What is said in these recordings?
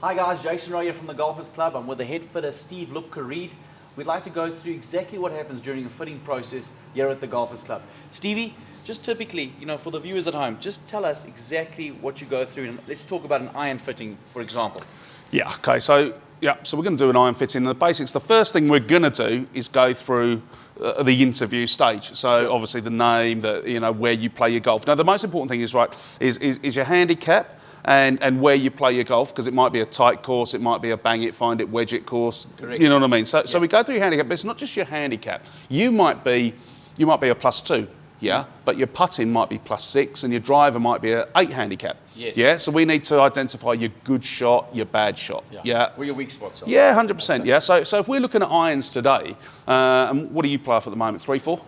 Hi guys, Jason Rowe here from the Golfers Club. I'm with the head fitter Steve Lupka-Reed. We'd like to go through exactly what happens during a fitting process here at the Golfers Club. Stevie, just typically, for the viewers at home, just tell us exactly what you go through, and let's talk about an iron fitting, for example. Yeah, okay, so we're going to do an iron fitting. The basics, the first thing we're going to do is go through the interview stage. So Sure. obviously the name, where you play your golf. Now the most important thing is your handicap and where you play your golf, because it might be a tight course, it might be a bang it, find it, wedge it course. Correct. You know what I mean? So we go through your handicap, but it's not just your handicap. You might be a +2. Yeah, but your putting might be +6 and your driver might be an 8 handicap. Yes. Yeah, so we need to identify your good shot, your bad shot. Yeah. Where your weak spots are. Yeah, 100%. Yeah, so if we're looking at irons today, and what do you play off at the moment? 3, 4?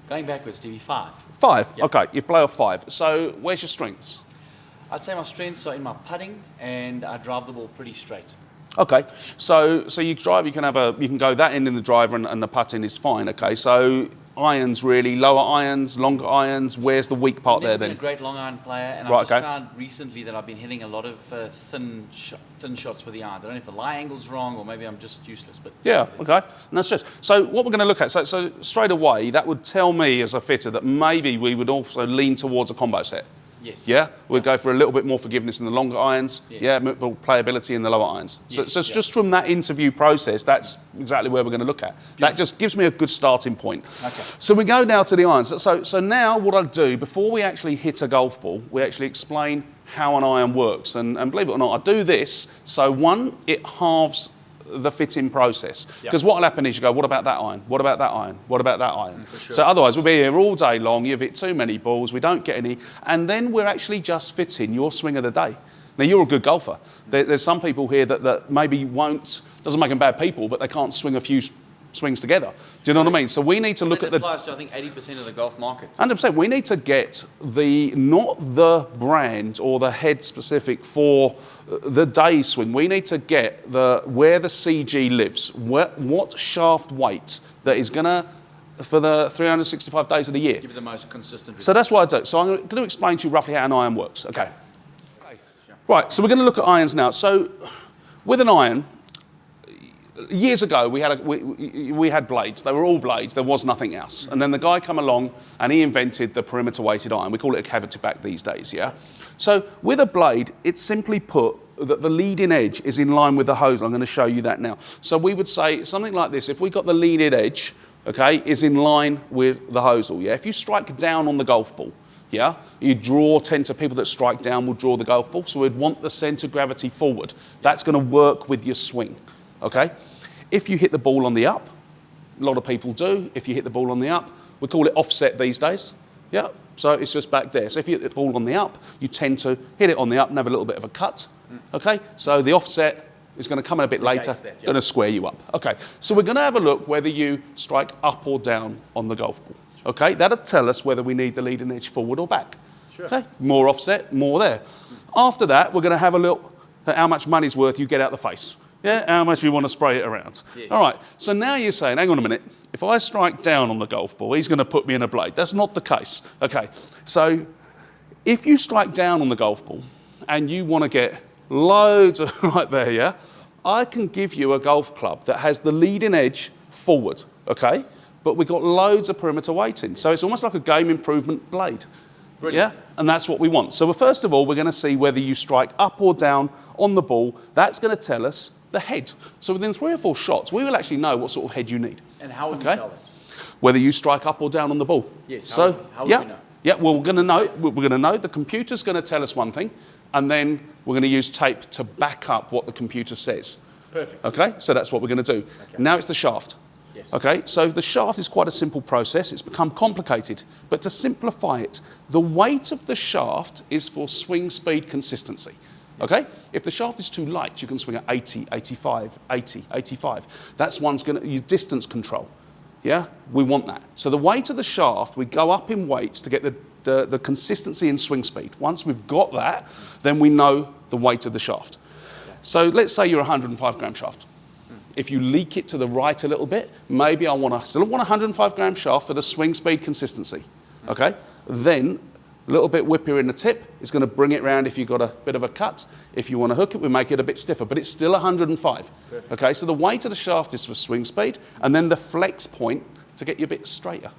Going backwards, Stevie, 5. 5. Yep. Okay, you play off 5. So where's your strengths? I'd say my strengths are in my putting, and I drive the ball pretty straight. Okay, so you drive. You can go that end in the driver, and the putting is fine. Okay, so irons really, lower irons, longer irons. Where's the weak part there I've been then? a great long iron player, and Right, I've just okay. found recently that I've been hitting a lot of thin shots with the irons. I don't know if the lie angle's wrong, or maybe I'm just useless. But Yeah, okay, and that's just. So what we're going to look at, so straight away, that would tell me as a fitter that maybe we would also lean towards a combo set. Yes. Yeah, we'd go for a little bit more forgiveness in the longer irons. Yes. Yeah, but playability in the lower irons. So Yes, it's yeah. just from that interview process, that's exactly where we're going to look at. That just gives me a good starting point. Okay. So we go now to the irons. So now what I'll do, before we actually hit a golf ball, we actually explain how an iron works. And believe it or not, I do this, so one, it halves the fitting process. Because what will happen is you go, what about that iron? What about that iron? What about that iron? Sure. So otherwise we'll be here all day long, you've hit too many balls, we don't get any, and then we're actually just fitting your swing of the day. Now you're a good golfer. There's some people here that maybe doesn't make them bad people, but they can't swing a few swings together. Do you know what I mean? So we need to look at That applies to, I think, 80% of the golf market. 100%. We need to get not the brand or the head specific for the day swing. We need to get where the CG lives, what shaft weight that is going to, for the 365 days of the year. Give it the most consistent. So that's what I do. So I'm going to explain to you roughly how an iron works. Okay. Right, so we're going to look at irons now. So with an iron, years ago, we had blades. They were all blades. There was nothing else. And then the guy came along and he invented the perimeter weighted iron. We call it a cavity back these days, yeah? So with a blade, it's simply put that the leading edge is in line with the hose. I'm going to show you that now. So we would say something like this. If we got the leading edge, okay, is in line with the hosel, yeah? If you strike down on the golf ball, yeah, people that strike down will draw the golf ball. So we'd want the centre of gravity forward. That's going to work with your swing. Okay, if you hit the ball on the up, a lot of people do. If you hit the ball on the up, we call it offset these days. Yeah, so it's just back there. So if you hit the ball on the up, you tend to hit it on the up and have a little bit of a cut. Okay, so the offset is going to come in a bit later, going to square you up. Okay, so we're going to have a look whether you strike up or down on the golf ball. Okay, that'll tell us whether we need the leading edge forward or back. Sure. Okay, more offset, more there. After that, we're going to have a look at how much money's worth you get out the face. Yeah, how much you want to spray it around. Yes. All right, so now you're saying, hang on a minute, if I strike down on the golf ball, he's going to put me in a blade. That's not the case. Okay, so if you strike down on the golf ball and you want to get loads of, right there, yeah, I can give you a golf club that has the leading edge forward, okay, but we've got loads of perimeter weighting. So it's almost like a game improvement blade. Brilliant. Yeah, and that's what we want. So first of all, we're going to see whether you strike up or down on the ball. That's going to tell us the head. So within 3 or 4 shots, we will actually know what sort of head you need. And how would you tell that? Whether you strike up or down on the ball. Yes. So how would we know? Yeah, well, we're going to know. We're going to know. The computer's going to tell us one thing, and then we're going to use tape to back up what the computer says. Perfect. Okay, so that's what we're going to do. Okay. Now it's the shaft. Yes. Okay, so the shaft is quite a simple process. It's become complicated, but to simplify it, the weight of the shaft is for swing speed consistency. Okay, if the shaft is too light, you can swing at 80, 85, 80, 85. That's one's going to, your distance control. Yeah, we want that. So the weight of the shaft, we go up in weights to get the consistency in swing speed. Once we've got that, then we know the weight of the shaft. So let's say you're a 105 gram shaft. If you leak it to the right a little bit, maybe I still want a 105 gram shaft for the swing speed consistency. Okay, then A little bit whippier in the tip. It's going to bring it round if you've got a bit of a cut. If you want to hook it, we make it a bit stiffer, but it's still 105. Perfect. Okay, so the weight of the shaft is for swing speed, and then the flex point to get you a bit straighter.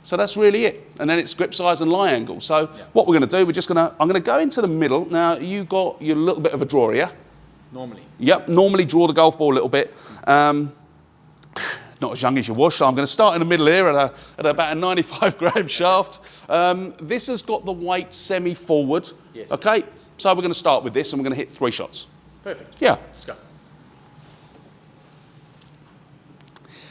So that's really it. And then it's grip size and lie angle. So what we're going to do, I'm going to go into the middle. Now, you got your little bit of a draw here. Normally. Yep, normally draw the golf ball a little bit. Not as young as you was, so I'm going to start in the middle here at about a 95 gram shaft. This has got the weight semi-forward. Yes. Okay, so we're going to start with this and we're going to hit 3 shots. Perfect. Yeah. Let's go.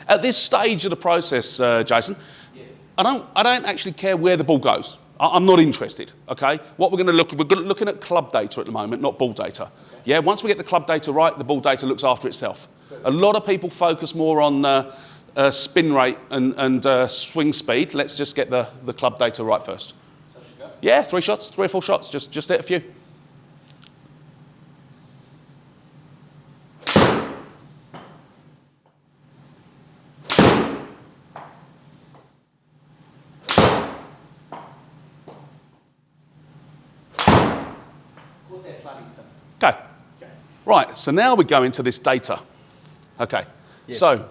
At this stage of the process, Jason, Yes. I don't actually care where the ball goes. I'm not interested, okay? What we're looking at club data at the moment, not ball data. Okay. Yeah, once we get the club data right, the ball data looks after itself. Perfect. A lot of people focus more on spin rate and swing speed. Let's just get the club data right first. So should go? Yeah, 3 shots, 3 or 4 shots, just hit a few. Okay. Right, so now we go into this data. Okay. Yes. So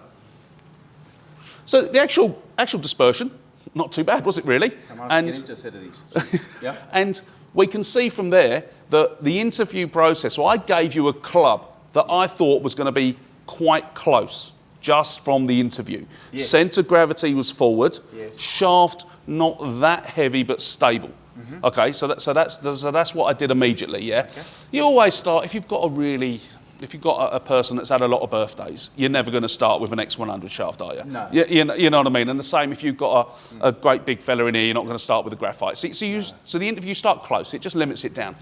the actual dispersion, not too bad, was it really? Get into a set of these. Yeah. And we can see from there that the interview process, so I gave you a club that I thought was going to be quite close just from the interview. Yes. Centre of gravity was forward, Yes. shaft not that heavy but stable. Mm-hmm. Okay, so that's what I did immediately. Yeah, Okay. You always start if you've got a person that's had a lot of birthdays, you're never going to start with an X100 shaft, are you? No. You know what I mean. And the same if you've got a great big fella in here, you're not going to start with a graphite. So the interview start close. It just limits it down.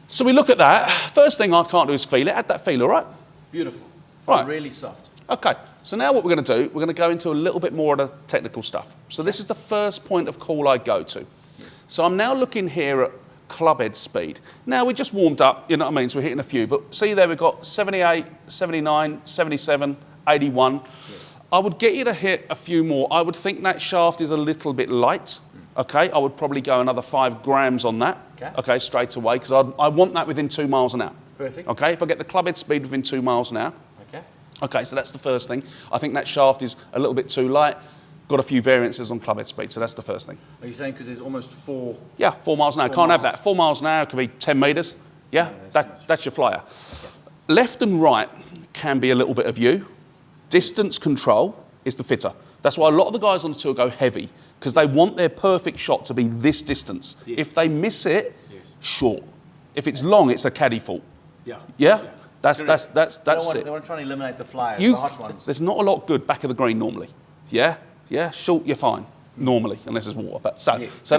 So we look at that. First thing I can't do is feel it. Add that feel, all right? Beautiful. Right. Really soft. Okay. So now what we're going to do, we're going to go into a little bit more of the technical stuff. So this is the first point of call I go to. Yes. So I'm now looking here at club head speed. Now we just warmed up, you know what I mean, so we're hitting a few, but see there we've got 78, 79, 77, 81. Yes. I would get you to hit a few more. I would think that shaft is a little bit light, okay? I would probably go another 5 grams on that, okay, straight away, because I want that within 2 miles an hour. Perfect. Okay, if I get the club head speed within 2 miles an hour. Okay. Okay, so that's the first thing. I think that shaft is a little bit too light. Got a few variances on club head speed, so that's the first thing. Are you saying because there's almost 4? Yeah, 4 miles an hour. 4 Can't have miles. that. 4 miles an hour could be 10 metres. Yeah, Yeah, that's your flyer. Okay. Left and right can be a little bit of you. Distance control is the fitter. That's why a lot of the guys on the tour go heavy, because they want their perfect shot to be this distance. Yes. If they miss it, Yes. short. If it's long, it's a caddy fault. Yeah. Yeah? That's They it. want to try and eliminate the flyers, the hot ones. There's not a lot good back of the green normally. Yeah? Yeah, short, you're fine. Normally, unless there's water. But Yes. so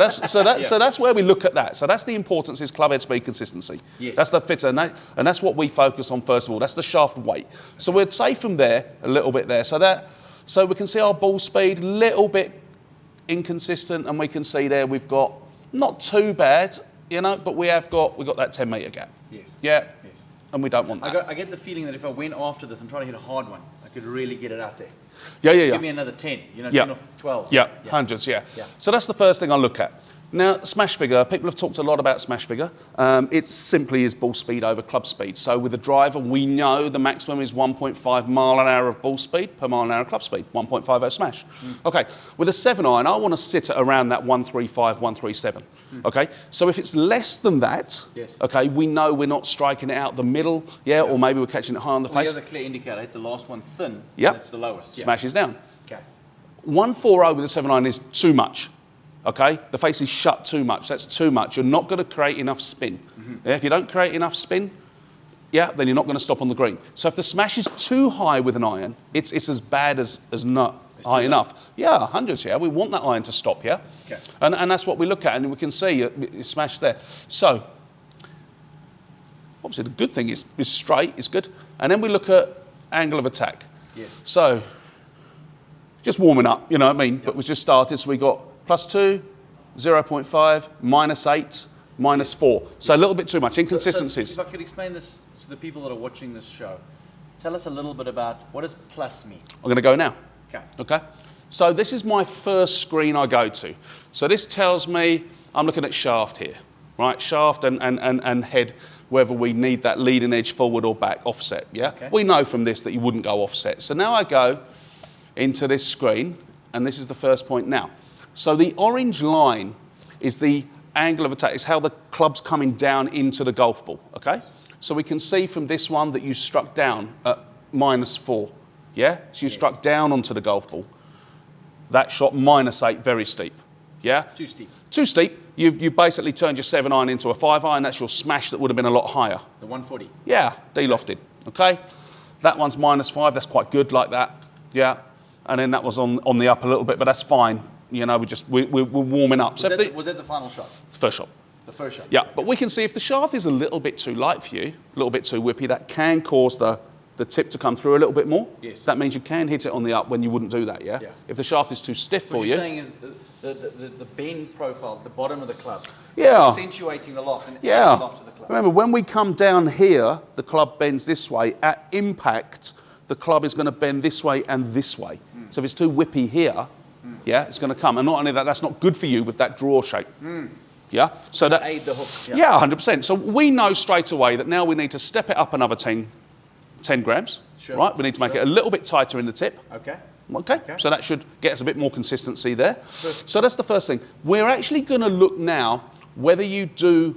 that's where we look at that. So that's the importance is club head speed consistency. Yes. That's the fitter, and that's what we focus on first of all. That's the shaft weight. So we'd say from there a little bit there. So we can see our ball speed a little bit inconsistent, and we can see there we've got not too bad, you know, but we've got that 10 metre gap. Yes. Yeah. Yes. And we don't want that. I get the feeling that if I went after this and tried to hit a hard one, I could really get it out there. Yeah. Give me another 10, 10 or 12. Yeah, hundreds, yeah. Yeah. So that's the first thing I look at. Now, smash figure, people have talked a lot about smash figure. It simply is ball speed over club speed. So with a driver, we know the maximum is 1.5 mile an hour of ball speed per mile an hour of club speed, 1.50 smash. Okay, with a 7-iron, I want to sit at around that 135, 137. Okay, so if it's less than that, Yes. okay, we know we're not striking it out the middle, or maybe we're catching it high on the Well, face. here's a clear indicator. Hit the last one thin, Yep. and it's the lowest. Yeah. Smashes down. Okay. 140 with a 7-iron is too much. Okay, the face is shut too much. That's too much. You're not going to create enough spin. Yeah, if you don't create enough spin, then you're not going to stop on the green. So if the smash is too high with an iron, it's as bad as not high enough. Yeah, hundreds. Yeah, we want that iron to stop. Yeah, Okay. and that's what we look at, and we can see you smash there. So obviously the good thing is straight is good, and then we look at angle of attack. Yes. So just warming up, you know what I mean? But we just started, so we got +2, 0.5, -8, -4. So a little bit too much, inconsistencies. So if I could explain this to the people that are watching this show, tell us a little bit about what does plus mean? I'm going to go now. Okay. Okay? So this is my first screen I go to. So this tells me I'm looking at shaft here, right? Shaft and head, whether we need that leading edge forward or back, offset, yeah? Okay. We know from this that you wouldn't go offset. So now I go into this screen, and this is the first point now. So the orange line is the angle of attack, it's how the club's coming down into the golf ball, okay? So we can see from this one that you struck down at -4, yeah? So you struck down onto the golf ball. That shot -8, very steep, yeah? Too steep. Too steep. You basically turned your 7-iron into a 5-iron. That's your smash that would have been a lot higher. The 140. Yeah, de-lofted, okay? That one's -5, that's quite good like that, yeah? And then that was on the up a little bit, but that's fine. You know, we're warming up. Was, So was that the final shot? first shot. The first shot? Yeah, but we can see if the shaft is a little bit too light for you, a little bit too whippy, that can cause the tip to come through a little bit more. Yes. That means you can hit it on the up when you wouldn't do that, yeah? Yeah. If the shaft is too stiff for What you. you're saying is the bend profile at the bottom of the club. Yeah. Accentuating the loft and Yeah. adding the loft to the club. Remember, when we come down here, the club bends this way. At impact, the club is going to bend this way and this way. So if it's too whippy here, yeah, it's going to come. And not only that, that's not good for you with that draw shape. Yeah? So that Aid the hook. Yeah, 100%. So we know straight away that now we need to step it up another 10 grams. Sure. Right? We need to make it a little bit tighter in the tip. Okay. Okay. So that should get us a bit more consistency there. So that's the first thing. We're actually going to look now whether you do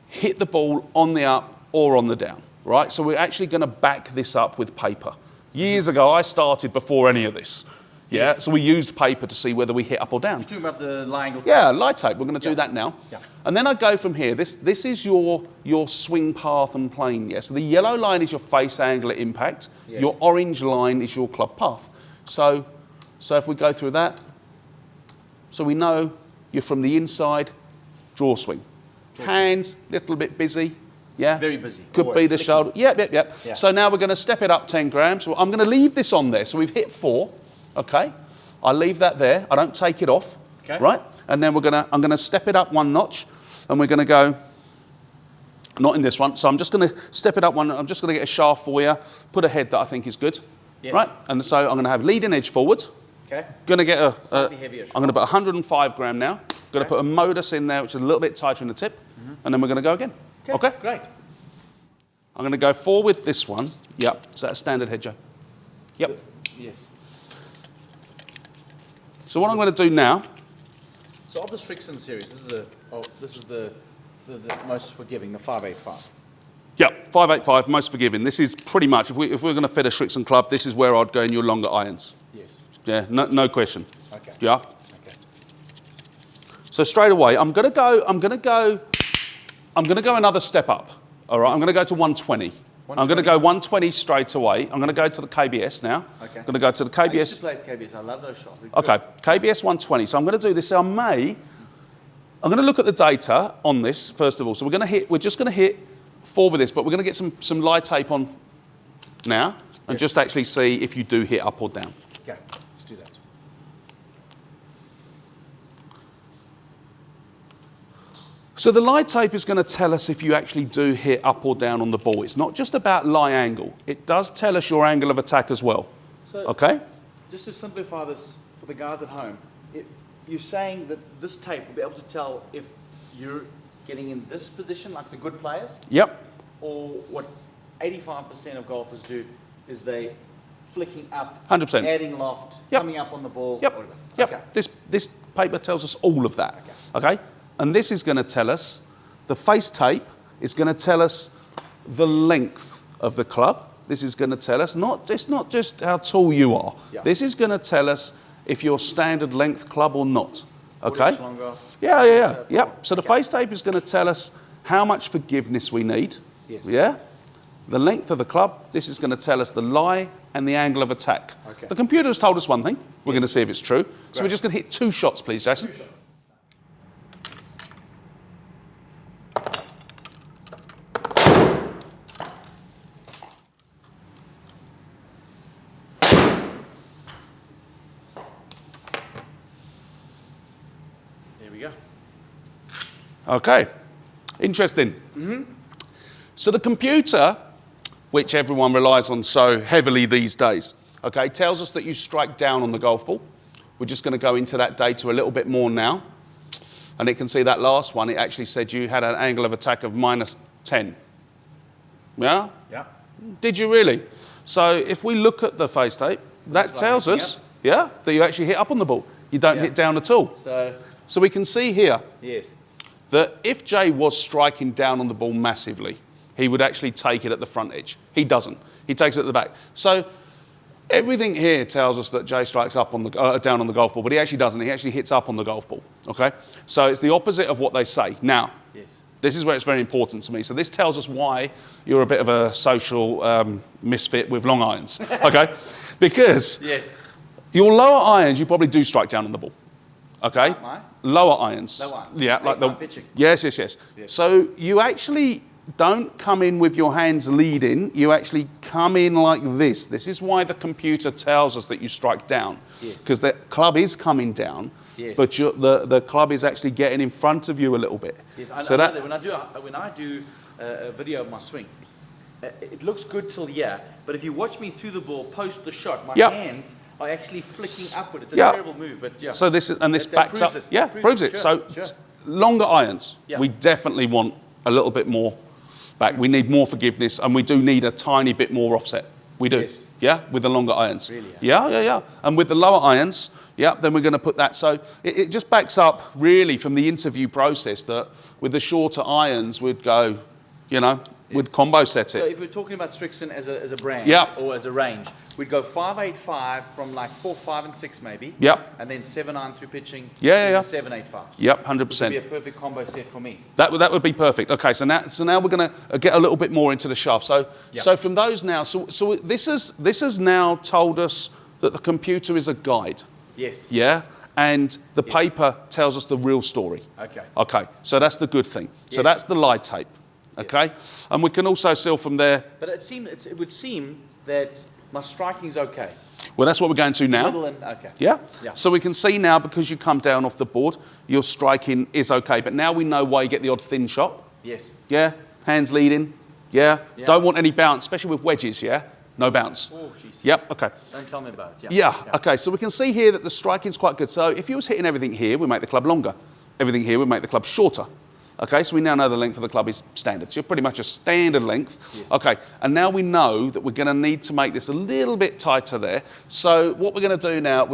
hit the ball on the up or on the down, right? So we're actually going to back this up with paper. Years ago, I started before any of this. Yeah. Yes. So we used paper to see whether we hit up or down. You're talking about the lie angle. Yeah, light tape. We're going to do that now. Yeah. And then I go from here. This is your swing path and plane. Yeah. So the yellow line is your face angle at impact. Yes. Your orange line is your club path. So if we go through that, so we know you're from the inside, draw swing. Hands, little bit busy. Yeah. Very busy. Could Always be the flicking. shoulder. Yep. Yeah. So now we're going to step it up 10 grams. Well, I'm going to leave this on there. So we've hit 4. Okay. I leave that there. I don't take it off. Okay. Right? And then I'm going to step it up 1 notch, and we're going to go, not in this one, so I'm just going to step it up 1, I'm just going to get a shaft for you, put a head that I think is good. Yes. Right? And so I'm going to have leading edge forward. Okay. Going to get Slightly heavier I'm going to put 105 gram now. Going to put a modus in there, which is a little bit tighter in the tip, and then we're going to go again. Okay? Great. I'm going to go forward with this one. Yep. So that's standard head, Joe. Yep. Yes. So what I'm going to do now, So of the Strixon series, this is the most forgiving, the 585. yep, 585, most forgiving. This is pretty much, if we're going to fit a Strixon club, this is where I'd go in your longer irons. Yes. Yeah, no question. Okay. Yeah. Okay. So straight away, I'm going to go another step up. All right, I'm going to go to 120. I'm going to go 120 straight away. I'm going to go to the KBS now. Okay. I'm going to go to the I used KBS. to play at KBS. I love those shots. They're Okay, good. KBS 120. So I'm going to do this. I'm going to look at the data on this first of all. So we're just going to hit 4 with this, but we're going to get some light tape on now and just actually see if you do hit up or down. Okay, let's do that. So the lie tape is going to tell us if you actually do hit up or down on the ball. It's not just about lie angle. It does tell us your angle of attack as well. So Okay? just to simplify this for the guys at home, you're saying that this tape will be able to tell if you're getting in this position like the good players, Yep. or what 85% of golfers do is they flicking up, 100%. adding loft, Yep. coming up on the ball. Yep. whatever. Yep. Okay. This paper tells us all of that. Okay? And this is going to tell us, the face tape is going to tell us the length of the club. This is going to tell us, it's not just how tall you are. Yeah. This is going to tell us if you're standard length club or not. Okay? Inch longer. Yeah. Yep. So the face tape is going to tell us how much forgiveness we need. Yes. Yeah? The length of the club, this is going to tell us the lie and the angle of attack. Okay. The computer has told us one thing. We're going to Yes. see if it's true. So Great. we're just going to hit 2 shots, please, Jason. There we go. Okay. Interesting. So the computer, which everyone relies on so heavily these days, okay, tells us that you strike down on the golf ball. We're just going to go into that data a little bit more now. And it can see that last one, it actually said you had an angle of attack of -10. Yeah? Yeah. Did you really? So if we look at the face tape, that tells us, that you actually hit up on the ball. You don't hit down at all. So we can see here that if Jay was striking down on the ball massively, he would actually take it at the front edge. He doesn't. He takes it at the back. So everything here tells us that Jay strikes up on the down on the golf ball, but he actually doesn't. He actually hits up on the golf ball. Okay. So it's the opposite of what they say. Now, this is where it's very important to me. So this tells us why you're a bit of a social misfit with long irons. Okay. Because your lower irons, you probably do strike down on the ball. Okay. Lower irons. Yeah. Like the pitching. Yes. So you actually don't come in with your hands leading, you actually come in like this. This is why the computer tells us that you strike down. Because the club is coming down, but the club is actually getting in front of you a little bit. So that when I do a video of my swing, it looks good till here, but if you watch me through the ball post the shot, my hands are actually flicking upward. It's a terrible move, but So this backs up. Proves it. Sure. Longer irons, we definitely want a little bit more back. We need more forgiveness, and we do need a tiny bit more offset. We do. With the longer irons. Really? Yeah. And with the lower irons, then we're going to put that. So it just backs up really from the interview process that with the shorter irons, we'd go, we'd combo set it. So if we're talking about Strixon as a brand or as a range, we'd go 585 from like 4, 5, and 6 maybe. And then 7-9 through pitching. 785. 100%. Would be a perfect combo set for me. That would be perfect. Okay, so now we're going to get a little bit more into the shaft. So from those now, so this has now told us that the computer is a guide. Yeah. And the paper tells us the real story. Okay. So that's the good thing. So that's the lie tape. Okay, and we can also see from there. But it would seem that my striking's okay. Well, that's what we're going to now. Yeah. So we can see now, because you come down off the board, your striking is okay. But now we know why you get the odd thin shot. Yeah. Hands leading. Yeah. Don't want any bounce, especially with wedges. Yeah. No bounce. Oh, geez. Okay. Don't tell me about it. Okay. So we can see here that the striking's quite good. So if you was hitting everything here, we make the club longer. Everything here, we make the club shorter. Okay, so we now know the length of the club is standard. So you're pretty much a standard length. Okay, and now we know that we're going to need to make this a little bit tighter there. So what we're going to do now,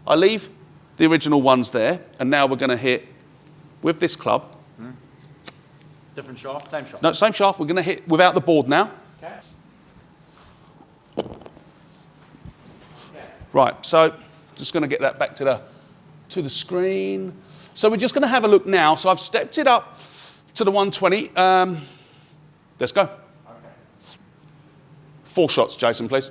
I leave the original ones there, and now we're going to hit with this club. Different shaft, same shaft? No, same shaft. We're going to hit without the board now. Right, so just going to get that back to the screen. So we're just going to have a look now. So I've stepped it up to the 120. Let's go. 4 shots, Jason, please.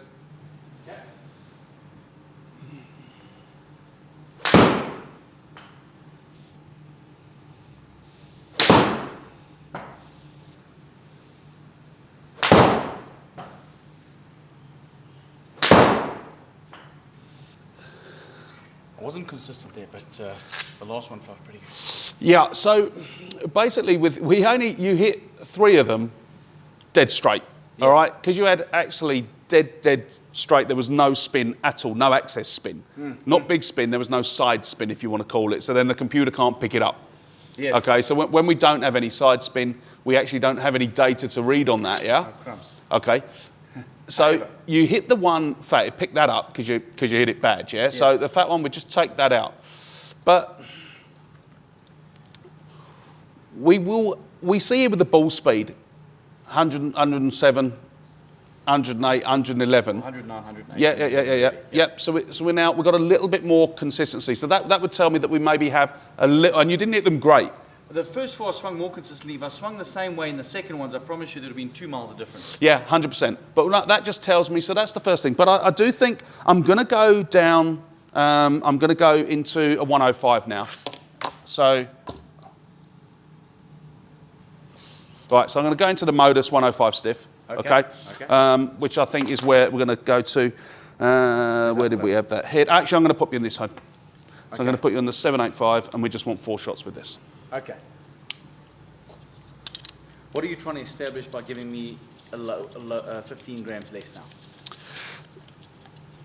I wasn't consistent there, but the last one felt pretty good. Yeah, so basically you hit 3 of them dead straight, all right? Because you had actually dead straight. There was no spin at all, no excess spin. Not big spin, there was no side spin, if you want to call it. So then the computer can't pick it up. Okay, so when we don't have any side spin, we actually don't have any data to read on that, yeah? Oh, crumbs. Okay. So you hit the one fat, pick that up because you hit it bad, yeah? So the fat one, we just take that out. But we see here with the ball speed, 100, 107, 108, 111. 109, 108. Yeah. So we've got a little bit more consistency. So that would tell me that we maybe have a little, and you didn't hit them great. The first 4 I swung more consistently. If I swung the same way in the second ones, I promise you there would have been 2 miles of difference. Yeah, 100%. But that just tells me, so that's the first thing. But I do think I'm going to go down, I'm going to go into a 105 now. So, right, so I'm going to go into the modus 105 stiff, okay? Which I think is where we're going to go to. Where did we have that? Head. Actually, I'm going to put you on this side. So I'm going to put you on the 785, and we just want 4 shots with this. Okay. What are you trying to establish by giving me 15 grams less now?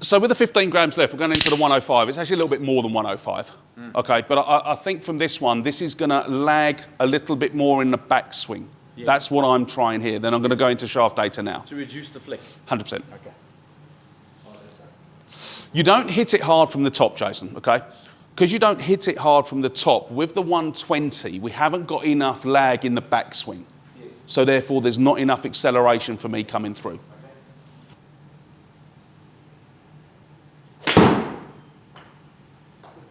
So with the 15 grams left, we're going into the 105. It's actually a little bit more than 105. Okay, but I think from this one, this is going to lag a little bit more in the backswing. Yes. That's what I'm trying here. Then I'm going to go into shaft data now. To reduce the flick. 100%. Okay. You don't hit it hard from the top, Jason, okay? Because you don't hit it hard from the top, with the 120, we haven't got enough lag in the backswing. Yes. So therefore, there's not enough acceleration for me coming through.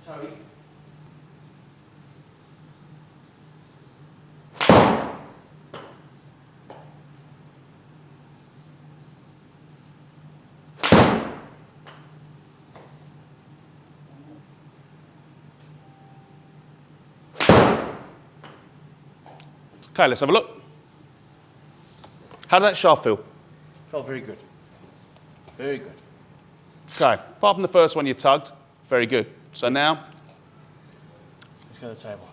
Sorry. Okay, let's have a look. How did that shaft feel? Felt very good. Very good. Okay, apart from the first one you tugged, very good. So now, Let's go to the table.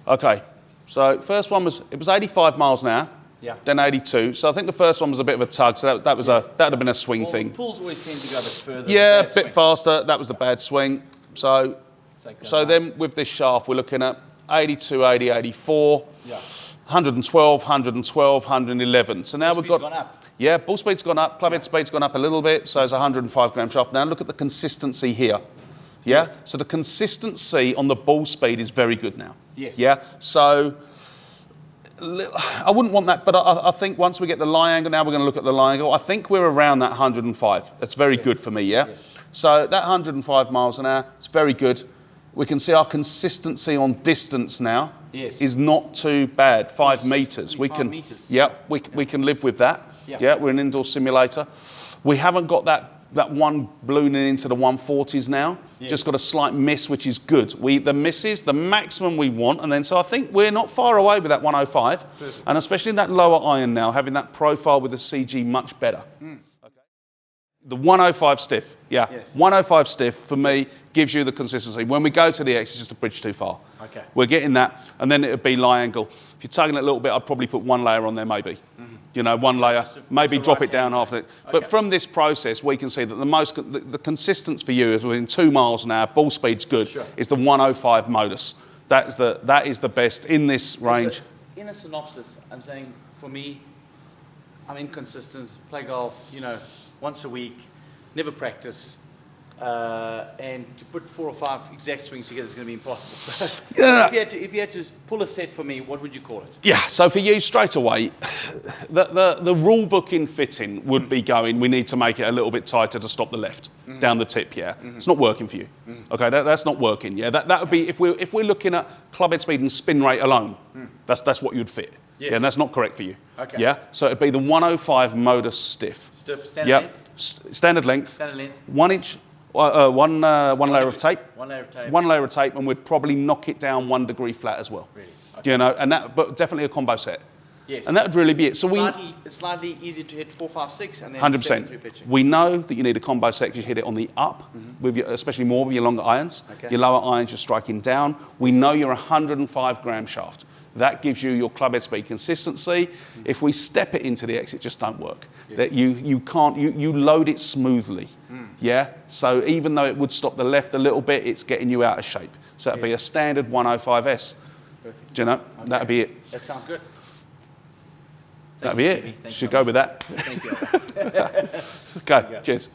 okay, so first one was, it was 85 miles an hour, Yeah. then 82. So I think the first one was a bit of a tug, so that was that would have been a swing Well, thing. the pulls always tend to go a bit further. Yeah, a Bad bit swing. faster, that was the bad swing. So, Let's take that so out. then with this shaft, we're looking at 82, 80, 84, Yeah. 112, 112, 111. So now we've Speed's got, gone up. yeah, ball speed's gone up, club head speed's gone up a little bit, so it's a 105 gram shaft. Now look at the consistency here. Yeah, Yes. so the consistency on the ball speed is very good now. Yes. Yeah, so I wouldn't want that, but I think once we get the lie angle, now we're going to look at the lie angle. I think we're around that 105. That's very good for me, yeah? Yes. So that 105 miles an hour, it's very good. We can see our consistency on distance now Yes. is not too bad. 5 meters. We 5 can, meters. yep, we can live with that. Yeah. Yeah, we're an indoor simulator. We haven't got that one ballooning into the 140s now. Yes. Just got a slight miss, which is good. The misses, the maximum we want, and then so I think we're not far away with that 105, Perfect. and especially in that lower iron now, having that profile with the CG much better. Okay. The 105 stiff, yeah. Yes. 105 stiff for me gives you the consistency. When we go to the X, it's just a bridge too far. Okay. We're getting that, and then it would be lie angle. If you're tugging it a little bit, I'd probably put one layer on there, maybe. You know, one layer, maybe the drop right it down angle. after it. Okay. But from this process, we can see that the consistence for you is within 2 miles an hour, ball speed's good, Sure. is the 105 modus. That is the best in this range. So, in a synopsis, I'm saying, for me, I'm inconsistent, play golf, once a week, never practice, and to put 4 or 5 exact swings together is going to be impossible. So, Yeah. if you had to pull a set for me, what would you call it? Yeah, so for you straight away, the rule book in fitting would be going, we need to make it a little bit tighter to stop the left down the tip, yeah. It's not working for you. Okay, that's not working, yeah. That would be, if we're looking at club head speed and spin rate alone, that's what you'd fit. Yes. Yeah, and that's not correct for you. Okay. Yeah, so it'd be the 105 modus stiff. Stiff, standard Yep. length? Standard length, Standard length, 1 inch, one layer of tape. 1 layer of tape. One layer of tape, and we'd probably knock it down 1 degree flat as well. Really? You know, but definitely a combo set. Yes. And that would really be it. So It's slightly easier to hit 4, 5, 6, and then 100%. 7 through pitching. We know that you need a combo set because you hit it on the up, with especially more with your longer irons. Okay. Your lower irons, you're striking down. We know you're a 105 gram shaft. That gives you your club head speed consistency. If we step it into the X, it just don't work. That you can't, you load it smoothly. Yeah? So even though it would stop the left a little bit, it's getting you out of shape. So that'd be a standard 105S. Perfect. Do you know? Okay. That'd be it. That sounds good. That'd Thank be you, it. Stevie. Thank Should you. go with that. Thank you. Okay, cheers.